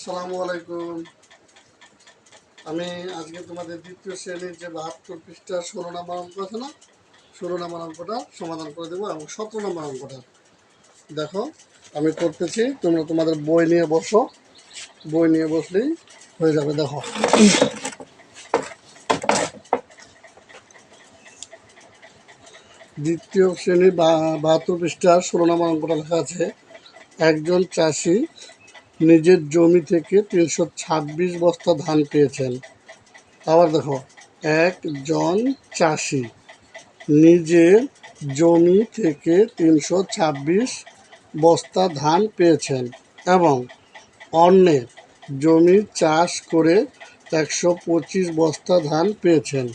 আসসালামু আলাইকুম। আমি আজকে তোমাদের দ্বিতীয় শ্রেণীর যে 72 পৃষ্ঠার 16 নম্বর অঙ্ক আছে না, 16 নম্বর অঙ্কটা সমাধান করে দেবো এবং 17 নম্বর অঙ্কটা দেখো আমি করতেছি। তোমরা তোমাদের বই নিয়ে বসো, বই নিয়ে বসলেই হয়ে যাবে। দেখো দ্বিতীয় শ্রেণীর 72 পৃষ্ঠার 16 নম্বর অঙ্কটা লেখা আছে, একজন চাষি নিজের জমি থেকে 326 বস্তা ধান পেয়েছেন। আবার দেখো, একজন চাষি নিজের জমি থেকে 326 বস্তা ধান পেয়েছেন এবং অন্যের জমি চাষ করে 125 বস্তা ধান পেয়েছেন।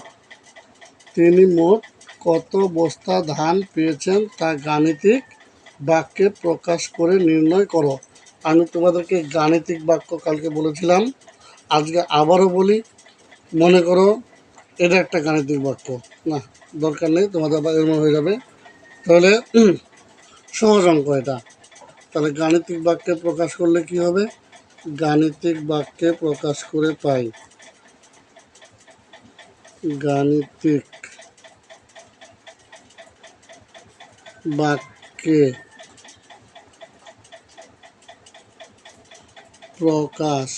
তিনি মোট কত বস্তা ধান পেয়েছেন তা গাণিতিক বাক্যে প্রকাশ করে নির্ণয় করো। আমি তোমাদেরকে গাণিতিক বাক্য কালকে বলেছিলাম, আজকে আবারও বলি। মনে করো এটা একটা গাণিতিক বাক্য, না দরকার নেই, তোমাদের আবার এমন হয়ে যাবে। তাহলে সহজ অঙ্ক এটা। তাহলে গাণিতিক বাক্যে প্রকাশ করলে কি হবে? গাণিতিক বাক্যে প্রকাশ করে পাই, গাণিতিক বাক্যে প্রকাশ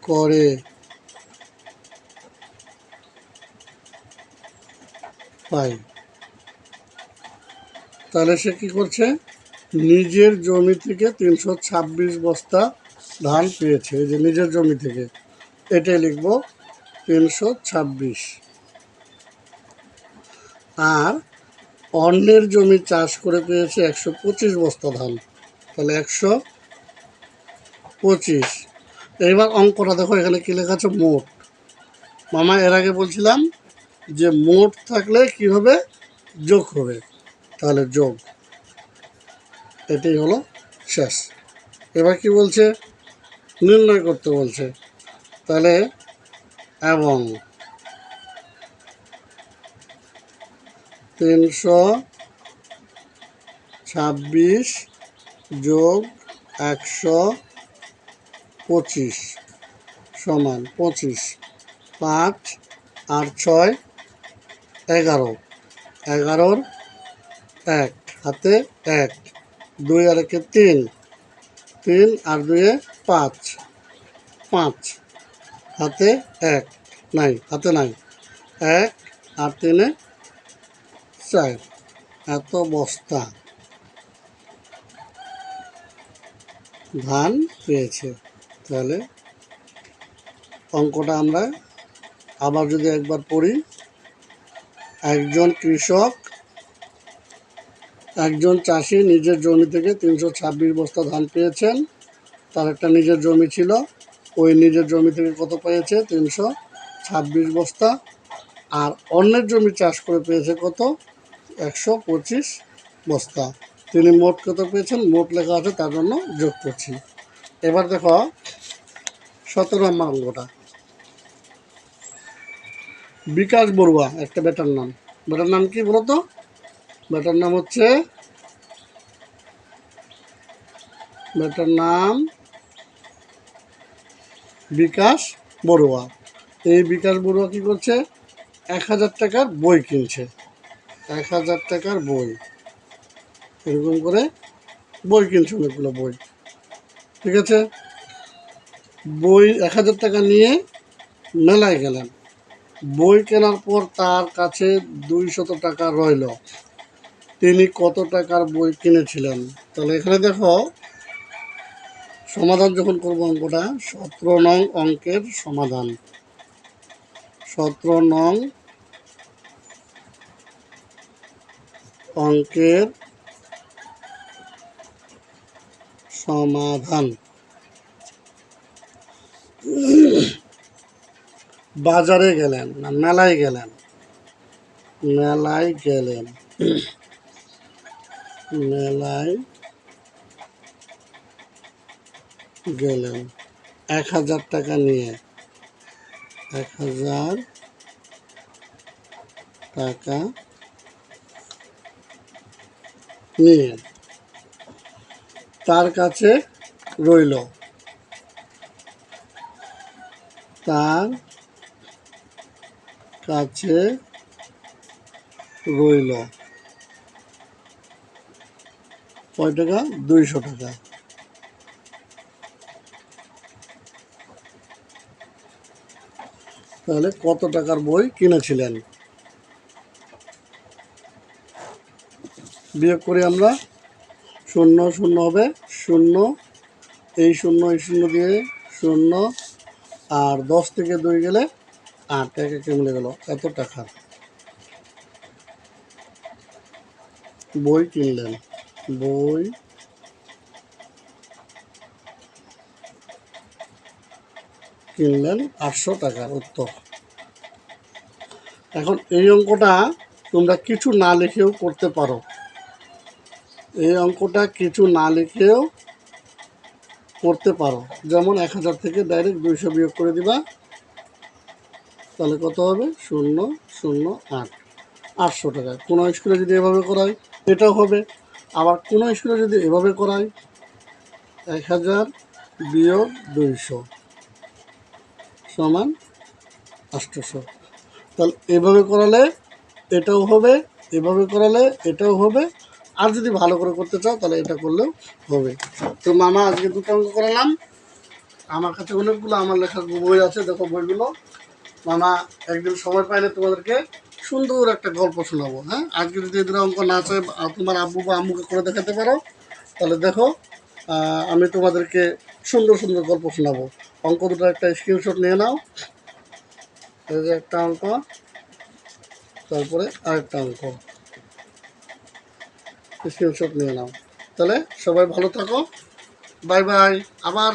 করে পাই। তাহলে সে কি করছে? নিজের জমি থেকে 326 বস্তা ধান পেয়েছে। এই যে নিজের জমি থেকে, এটাই লিখব 326। আর অন্যের জমি চাষ করে পেয়েছে 125 বস্তা ধান। তাহলে 125। এইবার অঙ্কটা দেখো, এখানে কি লেখা আছে? মোট। মামা এর আগে বলছিলাম যে মোট থাকলে কি হবে? যোগ হবে। তাহলে যোগ, এটাই হলো শেষ। এবার কি বলছে? নির্ণয় করতে বলছে। তাহলে এবং 326 যোগ 125 সমান 25। 5 আর 6 11, 11-র 1 হাতে 1, 2 আর 1 3, 3 আর 2 5, 5 হাতে 1 নাই, হাতে নাই, 1 আর 3 4, এত বস্তা ধান পেয়েছে। তাহলে অঙ্কটা আমরা আবার যদি একবার পড়ি, একজন কৃষক, একজন চাষি নিজের জমি থেকে 326 বস্তা ধান পেয়েছেন। তার একটা নিজের জমি ছিল, ওই নিজের জমি থেকে কত পেয়েছে? 326 বস্তা। আর অন্যের জমি চাষ করে পেয়েছে কত? 125 বস্তা। তিনি মোট কত পেয়েছেন? মোট লেখা আছে, তার জন্য যোগ করছি। এবার দেখো 17 নম্বর অঙ্কটা। বিকাশ বড়ুয়া একটা বেটার নাম। বেটার নাম কি বলো তো? বেটার নাম হচ্ছে, বেটার নাম বিকাশ বড়ুয়া। এই বিকাশ বড়ুয়া কি করছে? 1000 টাকার বই কিনছে। 1000 টাকার বই, এরকম করে বই কিনছে, অনেকগুলো বই। ঠিক আছে, বই 1000 টাকা নিয়ে মেলায় গেলেন। বই কেনার পর তার কাছে 200 টাকা রইল। তিনি কত টাকার বই কিনেছিলেন? তাহলে এখানে দেখো, সমাধান যখন করবো অঙ্কটা, 17 নং অঙ্কের সমাধান, 17 নং অঙ্কের সমাধান। বাজারে গেলেন, না মেলায় গেলেন, মেলায় গেলেন, মেলায় গেলেন 1000 টাকা নিয়ে, 1000 টাকা নিয়ে তার কাছে রইল, তার কাছে রইল কয় টাকা? 200 টাকা। তাহলে কত টাকার বই কিনেছিলেন? বিয়োগ করি আমরা, শূন্য শূন্য হবে শূন্য, এই শূন্য দিয়ে শূন্য, আর 10 থেকে 2 গেলে 8, একে মিলে গেল এত টাকার বই কিনলেন। বই কিনলেন 800 টাকার, উত্তর। এখন এই অঙ্কটা তোমরা কিছু না লিখেও করতে পারো। এই অঙ্কটা কিছু না লিখেও করতে পারো। যেমন 1000 থেকে ডাইরেক্ট 200 বিয়োগ করে দিবা, তাহলে কত হবে? 008, 800 টাকা। কোনো স্কুলে যদি এভাবে করায় এটাও হবে, আবার কোনো স্কুলে যদি এভাবে করায় 1000 বিয়োগ 200 সমান 800। তাহলে এভাবে করালে এটাও হবে, এভাবে করালে এটাও হবে, আর যদি ভালো করে করতে চাও তাহলে এটা করলেও হবে। তো মামা আজকে দুটো অঙ্ক করালাম। আমার কাছে অনেকগুলো আমার লেখা বই আছে, দেখো বইগুলো। মামা একদিন সময় পাইলে তোমাদেরকে সুন্দর একটা গল্প শোনাবো। হ্যাঁ, আজকে যদি এদের অঙ্ক না চাই তোমার আব্বু বা আম্মুকে করে দেখাতে পারো, তাহলে দেখো আমি তোমাদেরকে সুন্দর সুন্দর গল্প শোনাবো। অঙ্ক দুটো একটা স্ক্রিনশট নিয়ে নাও। এই যে একটা অঙ্ক, তারপরে আরেকটা অঙ্ক, স্ক্রিনশট নিয়ে নাও। তাহলে সবাই ভালো থাকো, বাই বাই, আবার